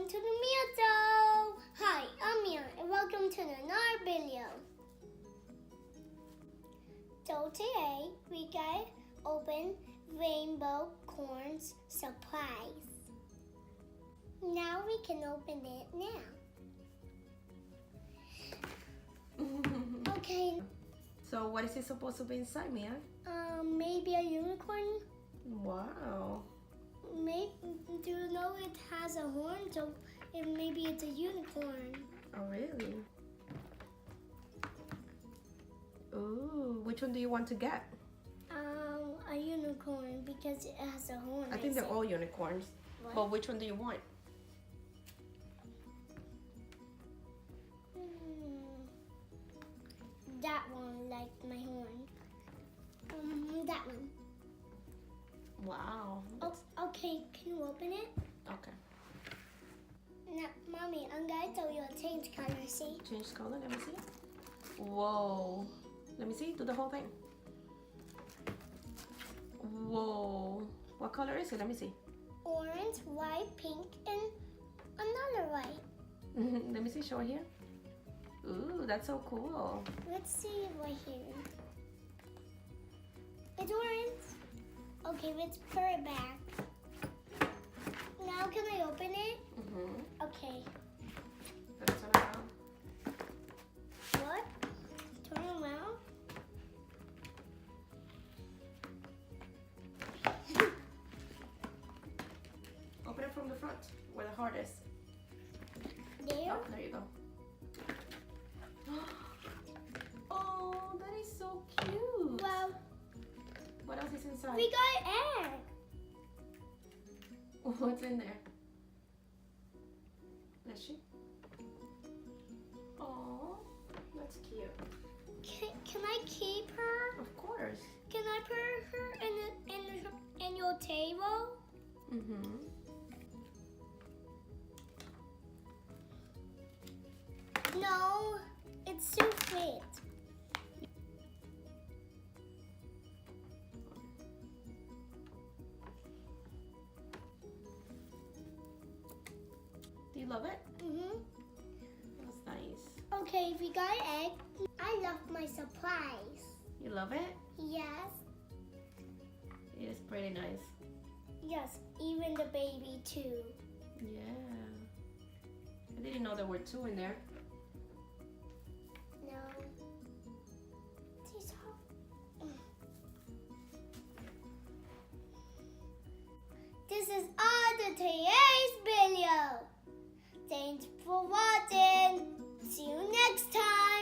welcome to the Mia Show! Hi, I'm Mia and welcome to another video. So today we got open Rainbocorns surprise. Now we can open it now. Okay. So what is it supposed to be inside, Mia? Maybe a unicorn. Wow. Do you know it has a horn? So maybe it's a unicorn. Oh, really? Ooh, which one do you want to get? A unicorn because it has a horn. I think they're all unicorns. What? But which one do you want? That one, like my horn. That one. Wow. Oh, okay, can you open it? Okay. Now, Mommy, I'm gonna tell you a change color, see? Change color, let me see. Whoa. Let me see, do the whole thing. Whoa. What color is it? Let me see. Orange, white, pink, and another white. Let me see, show it here. Ooh, that's so cool. Let's see right here. It's orange. Okay, let's put it back. Now can I open it? Okay. Let's turn around. What? Turn around? Open it from the front, where the heart is. There? Oh, there you go. Oh, that is so cute. Well, What else is inside? we got egg. What's in there? Is she? Oh, that's cute. Can I keep her? Of course. Can I put her in your table? No, it's too fit. Do you love it? That's nice. Okay, we got egg. I love my surprise. You love it? Yes, It is pretty nice. yes, even the baby too. Yeah. I didn't know there were two in there. No. These are... This is all the today's video. Thanks for watching. See you next time.